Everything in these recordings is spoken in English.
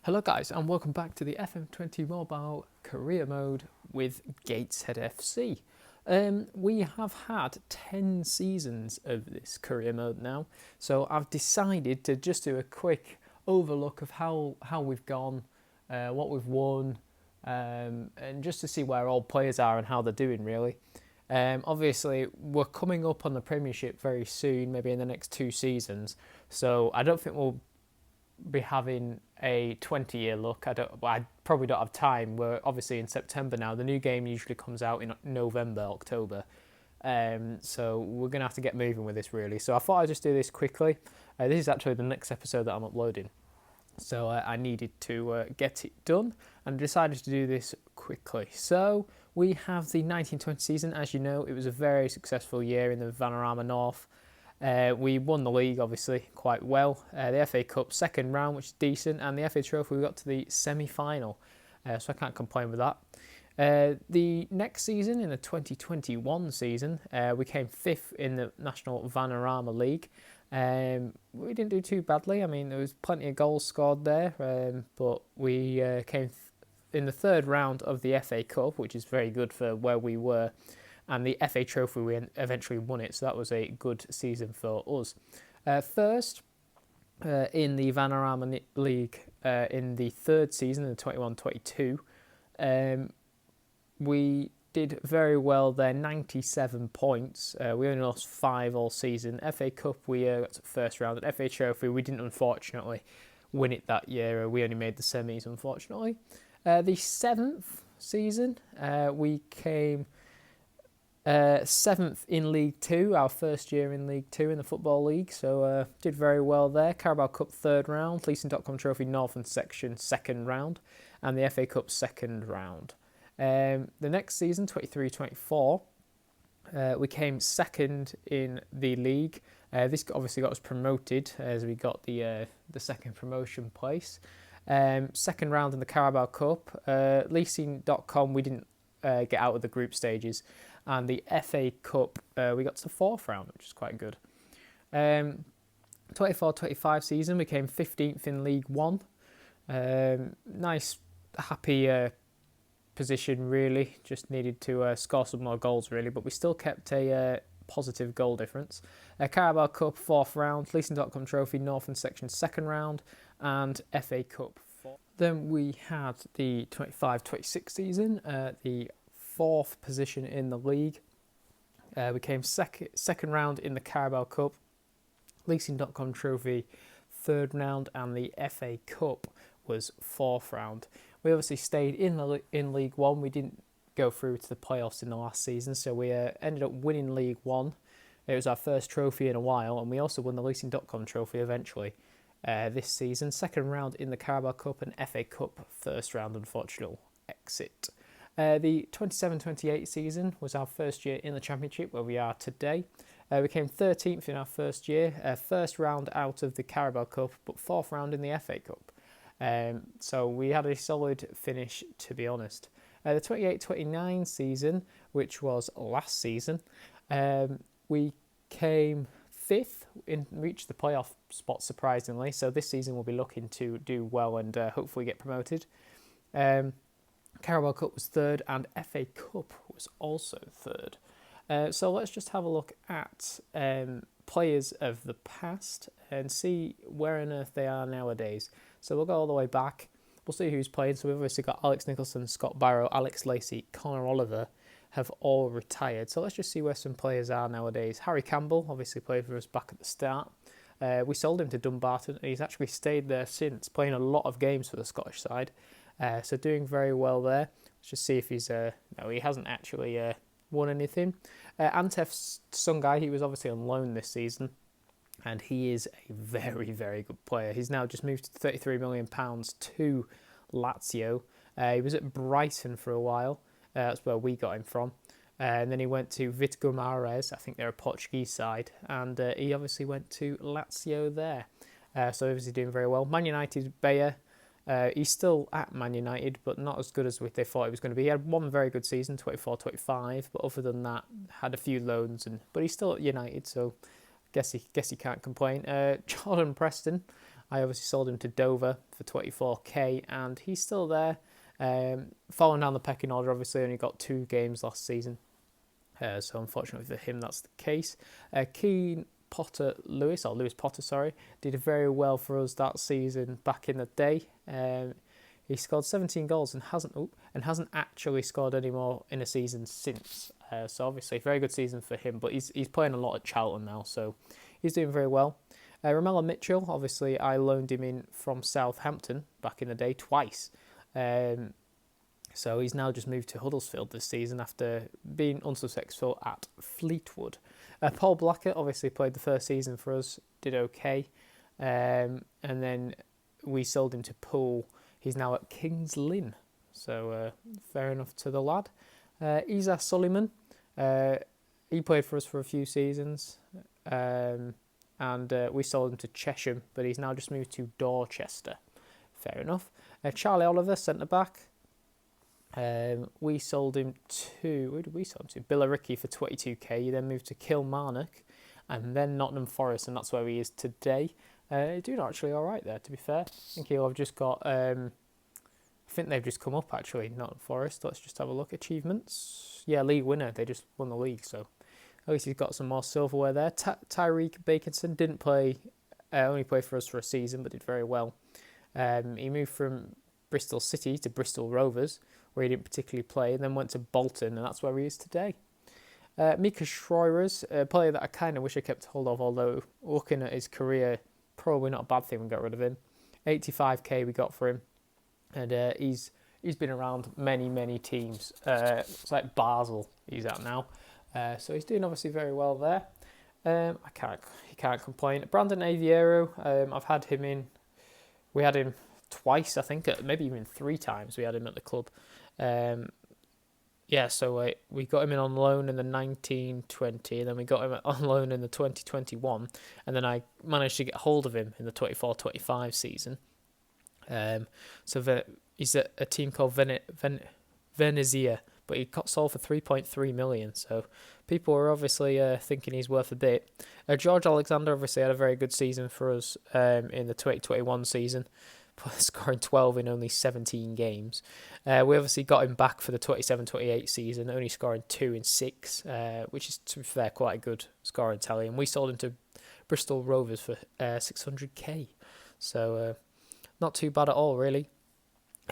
Hello guys and welcome back to the FM20 mobile career mode with Gateshead FC. We have had 10 seasons of this career mode now, so I've decided to just do a quick overlook of how we've gone, what we've won, and just to see where all players are and how they're doing really. Obviously we're coming up on the Premiership very soon, maybe in the next 2 seasons, so I don't think we'll be having a 20-year look. I probably don't have time. We're obviously in September now. The new game usually comes out in November, October. So we're going to have to get moving with this really. So I thought I'd just do this quickly. This is actually the next episode that I'm uploading. So I needed to get it done and decided to do this quickly. So we have the 1920 season. As you know, it was a very successful year in the Vanarama North. We won the league, obviously, quite well. The FA Cup second round, which is decent, and the FA Trophy, we got to the semi-final, so I can't complain with that. The next season, in the 2021 season, we came 5th in the National Vanarama League. We didn't do too badly. I mean, there was plenty of goals scored there, but we came in the 3rd round of the FA Cup, which is very good for where we were. And the FA Trophy, we eventually won it, so that was a good season for us. First, in the Vanarama League, in the 3rd season, in the 21-22, we did very well there, 97 points. We only lost 5 all season. FA Cup, we got to 1st round. And FA Trophy, we didn't, unfortunately, win it that year. We only made the semis, unfortunately. The 7th season, we came 7th in League 2, our first year in League 2 in the Football League, so did very well there. Carabao Cup 3rd round, Leasing.com Trophy Northern Section 2nd round, and the FA Cup 2nd round. The next season, 23-24, we came 2nd in the league. This obviously got us promoted as we got the 2nd promotion place. 2nd round in the Carabao Cup. Leasing.com, we didn't get out of the group stages. And the FA Cup, we got to the 4th round, which is quite good. 24-25 season, we came 15th in League 1. Nice, happy position, really. Just needed to score some more goals, really. But we still kept a positive goal difference. Carabao Cup, 4th round. Leasing.com Trophy, Northern Section, 2nd round. And FA Cup, 4th. Then we had the 25-26 season, the 4th position in the league. We came second round in the Carabao Cup, Leasing.com Trophy 3rd round, and the FA Cup was 4th round. We obviously stayed in League 1. We didn't go through to the playoffs in the last season, so we ended up winning League 1. It was our first trophy in a while, and we also won the Leasing.com Trophy eventually this season. 2nd round in the Carabao Cup and FA Cup 1st round, unfortunate exit. The 27-28 season was our first year in the Championship, where we are today. We came 13th in our first year, 1st round out of the Carabao Cup, but 4th round in the FA Cup. So we had a solid finish, to be honest. The 28-29 season, which was last season, we came 5th and reached the playoff spot, surprisingly. So this season we'll be looking to do well and hopefully get promoted. Carabao Cup was 3rd and FA Cup was also 3rd. So let's just have a look at players of the past and see where on earth they are nowadays. So we'll go all the way back. We'll see who's playing. So we've obviously got Alex Nicholson, Scott Barrow, Alex Lacey, Connor Oliver have all retired. So let's just see where some players are nowadays. Harry Campbell obviously played for us back at the start. We sold him to Dumbarton and he's actually stayed there since, playing a lot of games for the Scottish side. So doing very well there. Let's just see if he's... no, he hasn't actually won anything. Antef Sungai, he was obviously on loan this season. And he is a very, very good player. He's now just moved to £33 million to Lazio. He was at Brighton for a while. That's where we got him from. And then he went to Vitgumares, I think they're a Portuguese side. And he obviously went to Lazio there. So obviously doing very well. Man United, Bayer. He's still at Man United, but not as good as they thought he was going to be. He had one very good season, 24-25, but other than that, had a few loans, but he's still at United, so guess he can't complain. Jordan Preston, I obviously sold him to Dover for 24k, and he's still there. Falling down the pecking order, obviously only got 2 games last season. So unfortunately for him, that's the case. Lewis Potter, did very well for us that season back in the day. He scored 17 goals and hasn't actually scored any more in a season since. So obviously, very good season for him. But he's playing a lot at Charlton now, so he's doing very well. Romelu Mitchell, obviously, I loaned him in from Southampton back in the day twice. So he's now just moved to Huddersfield this season after being unsuccessful at Fleetwood. Paul Blackett obviously played the first season for us, did okay. And then we sold him to Poole. He's now at Kings Lynn. So fair enough to the lad. Isa Suleiman, he played for us for a few seasons. And we sold him to Chesham, but he's now just moved to Dorchester. Fair enough. Charlie Oliver, centre-back. We sold him to... Who did we sell him to? Billericay for 22k. He then moved to Kilmarnock and then Nottingham Forest, and that's where he is today. He's doing actually all right there, to be fair. I think he'll have just got... I think they've just come up, actually, Nottingham Forest. Let's just have a look. Achievements. Yeah, league winner. They just won the league, so at least he's got some more silverware there. Tyreek Bakinson didn't play... only played for us for a season, but did very well. He moved from Bristol City to Bristol Rovers, where he didn't particularly play, and then went to Bolton, and that's where he is today. Mika Schreier's, a player that I kind of wish I kept hold of, although looking at his career, probably not a bad thing we got rid of him. 85k we got for him, and he's been around many teams. It's like Basel he's at now, so he's doing obviously very well there. He can't complain. Brandon Aviero, I've had him in. We had him twice, I think, maybe even 3 times we had him at the club. So we got him in on loan in the 1920, and then we got him on loan in the 2021, and then I managed to get hold of him in the 24-25 season. He's at a team called Venezia, but he got sold for 3.3 million, so people were obviously thinking he's worth a bit. George Alexander obviously had a very good season for us in the 2021 season, scoring 12 in only 17 games. We obviously got him back for the 27-28 season, only scoring 2 in 6, which is, to be fair, quite a good scoring tally. And we sold him to Bristol Rovers for 600k. So not too bad at all, really.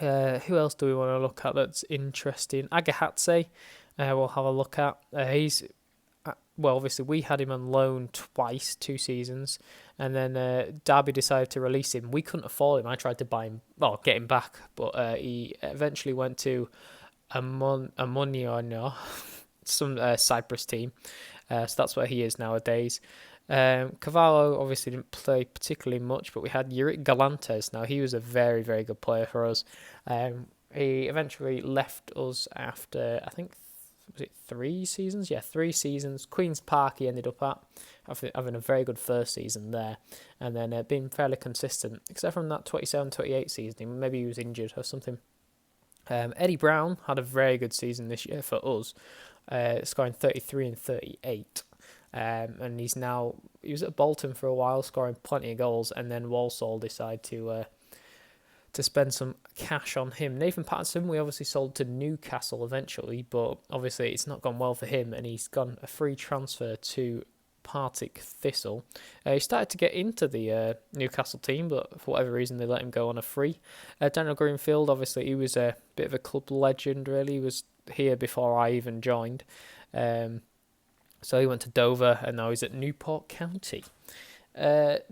Who else do we want to look at that's interesting? Agahatse, we'll have a look at. Obviously we had him on loan twice, 2 seasons, and then Derby decided to release him. We couldn't afford him. I tried to get him back, but he eventually went to Amunio, some Cyprus team. So that's where he is nowadays. Cavallo obviously didn't play particularly much, but we had Yurick Galantes. Now, he was a very, very good player for us. He eventually left us after, I think, was it 3 seasons? Yeah, 3 seasons. Queen's Park he ended up at, having a very good first season there, and then being fairly consistent, except from that 27-28 season. Maybe he was injured or something. Eddie Brown had a very good season this year for us, scoring 33 and 38. And he was at Bolton for a while, scoring plenty of goals, and then Walsall decided to spend some cash on him. Nathan Patterson, we obviously sold to Newcastle eventually, but obviously it's not gone well for him, and he's gone a free transfer to Partick Thistle. He started to get into the Newcastle team, but for whatever reason they let him go on a free. Daniel Greenfield, obviously he was a bit of a club legend, really. He was here before I even joined. So he went to Dover, and now he's at Newport County.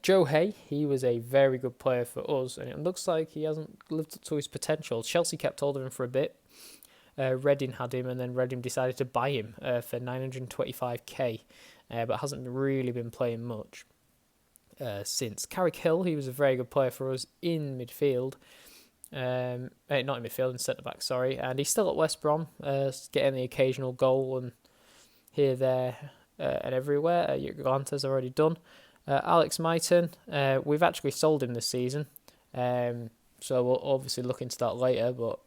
Joe Hay, he was a very good player for us, and it looks like he hasn't lived up to his potential. Chelsea kept hold of him for a bit. Reading had him, and then Reading decided to buy him for 925k, but hasn't really been playing much since. Carrick Hill, he was a very good player for us in midfield. Not in midfield, in centre-back, sorry. And he's still at West Brom, getting the occasional goal and here, there, and everywhere. Galanta's already done. Alex Myton, we've actually sold him this season, so we'll obviously look into that later, but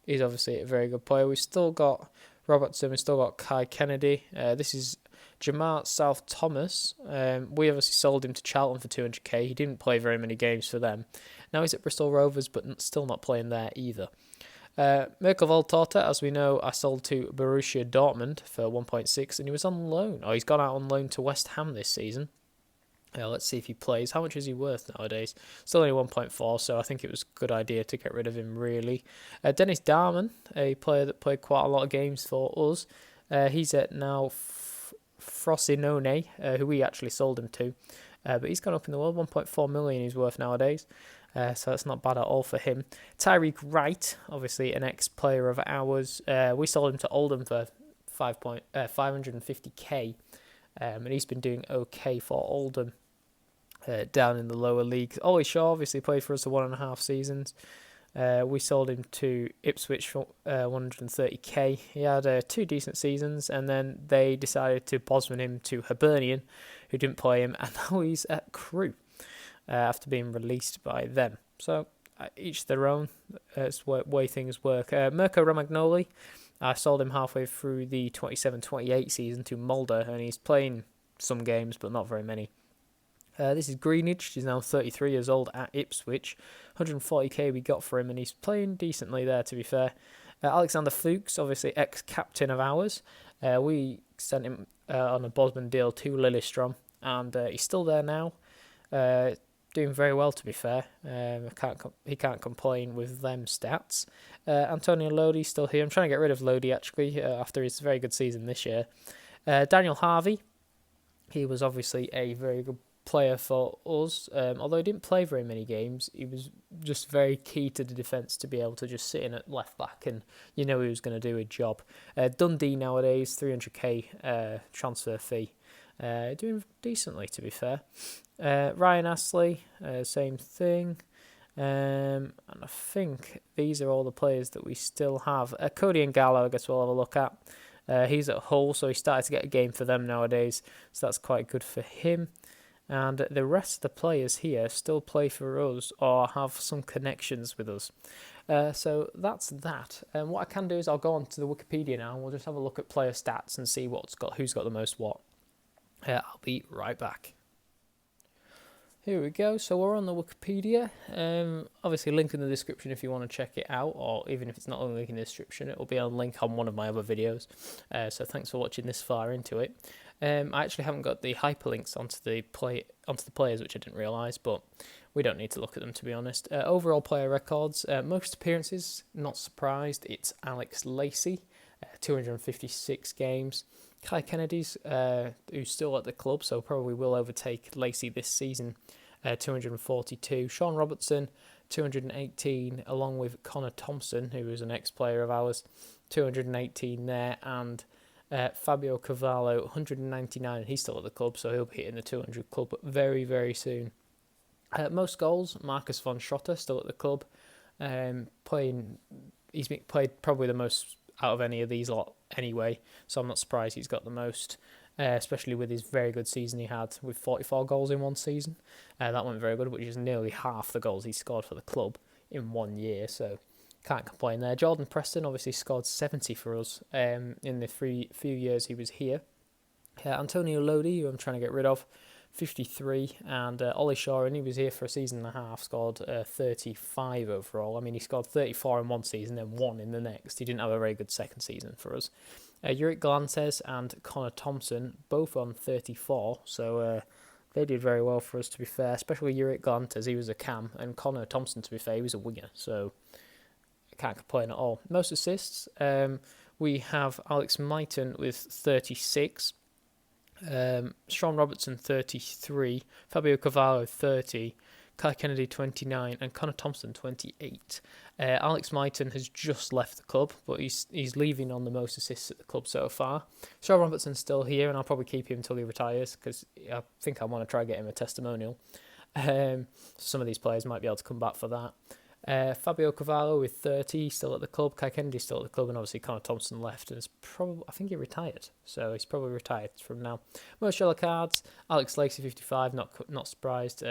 he's obviously a very good player. We've still got Robertson, we've still got Kai Kennedy. This is Jamar South Thomas. We obviously sold him to Charlton for 200k. He didn't play very many games for them. Now he's at Bristol Rovers, but still not playing there either. Mirko Valtorta, as we know, I sold to Borussia Dortmund for 1.6, and he was on loan. Oh, he's gone out on loan to West Ham this season. Let's see if he plays. How much is he worth nowadays? Still only 1.4, so I think it was a good idea to get rid of him, really. Dennis Darman, a player that played quite a lot of games for us. He's at now Frosinone, who we actually sold him to. But he's gone up in the world. 1.4 million he's worth nowadays. So that's not bad at all for him. Tyreek Wright, obviously an ex-player of ours. We sold him to Oldham for 550k. And he's been doing okay for Oldham down in the lower leagues. Ollie Shaw obviously played for us for 1.5 seasons. We sold him to Ipswich for 130k. He had 2 decent seasons, and then they decided to Bosman him to Hibernian, who didn't play him, and now he's at Crewe after being released by them. So each their own. It's the way things work. Mirko Romagnoli, I sold him halfway through the 27-28 season to Mulder, and he's playing some games, but not very many. This is Greenidge. He's now 33 years old at Ipswich. 140k we got for him, and he's playing decently there, to be fair. Alexander Fuchs, obviously ex-captain of ours. We sent him on a Bosman deal to Lillestrøm, and he's still there now. Doing very well, to be fair. He can't complain with them stats. Antonio Lodi still here. I'm trying to get rid of Lodi, actually, after his very good season this year. Daniel Harvey. He was obviously a very good player for us. Although he didn't play very many games, he was just very key to the defence to be able to just sit in at left back, and you know he was going to do a job. Dundee nowadays, 300k transfer fee. Doing decently, to be fair. Ryan Astley, same thing. And I think these are all the players that we still have. Cody and Gallo, I guess we'll have a look at. He's at Hull, so he started to get a game for them nowadays, so that's quite good for him. And the rest of the players here still play for us or have some connections with us. So that's that. And what I can do is I'll go on to the Wikipedia now, and we'll just have a look at player stats and see who's got the most what. I'll be right back. Here we go. So we're on the Wikipedia. Obviously, link in the description if you want to check it out, or even if it's not on the link in the description, it will be a link on one of my other videos. So thanks for watching this far into it. I actually haven't got the hyperlinks onto the players, which I didn't realise, but we don't need to look at them, to be honest. Overall player records, most appearances, not surprised, it's Alex Lacey, 256 games. Kai Kennedy's, who's still at the club, so probably will overtake Lacey this season, 242. Sean Robertson, 218, along with Connor Thompson, who was an ex-player of ours, 218 there, and Fabio Cavallo, 199, he's still at the club, so he'll be hitting the 200 club very, very soon. Most goals, Marcus von Schrotter, still at the club, he's played probably the most out of any of these lot anyway, so I'm not surprised he's got the most, especially with his very good season he had with 44 goals in one season. That went very good, which is nearly half the goals he scored for the club in 1 year, so can't complain there. Jordan Preston obviously scored 70 for us in the few years he was here. Antonio Lodi, who I'm trying to get rid of, 53, and Ollie Shaw, and he was here for a season and a half, scored 35 overall. I mean, he scored 34 in one season, then 1 in the next. He didn't have a very good second season for us. Yurick Glantes and Connor Thompson, both on 34, so they did very well for us, to be fair, especially Yurick Glantes, he was a cam, and Connor Thompson, to be fair, he was a winger, so I can't complain at all. Most assists, we have Alex Mighton with 36, Sean Robertson 33, Fabio Cavallo 30, Kai Kennedy 29, and Connor Thompson 28. Alex Mighton has just left the club, but he's leaving on the most assists at the club so far. Sean Robertson's still here, and I'll probably keep him until he retires, because I think I want to try and get him a testimonial. Some of these players might be able to come back for that. Fabio Cavallo with 30, still at the club. Kai Kennedy still at the club, and obviously Connor Thompson left, and I think he retired, so he's probably retired from now. Most yellow cards, Alex Lacey 55, not surprised.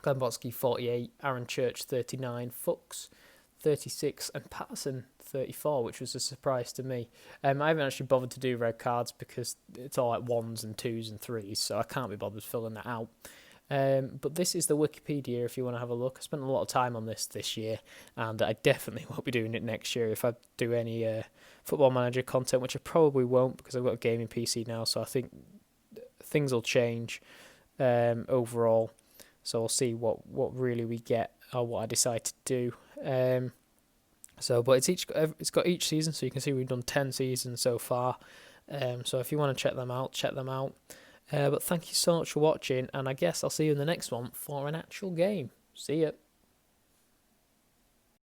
Glenn Botsky 48, Aaron Church 39, Fuchs 36 and Patterson 34, which was a surprise to me. I haven't actually bothered to do red cards because it's all like 1s and 2s and 3s, so I can't be bothered filling that out. But this is the Wikipedia if you want to have a look. I spent a lot of time on this year, and I definitely won't be doing it next year if I do any Football Manager content, which I probably won't because I've got a gaming PC now, so I think things will change overall. So we'll see what really we get or what I decide to do. But it's got each season, so you can see we've done 10 seasons so far. So if you want to check them out, check them out. But thank you so much for watching, and I guess I'll see you in the next one for an actual game. See ya.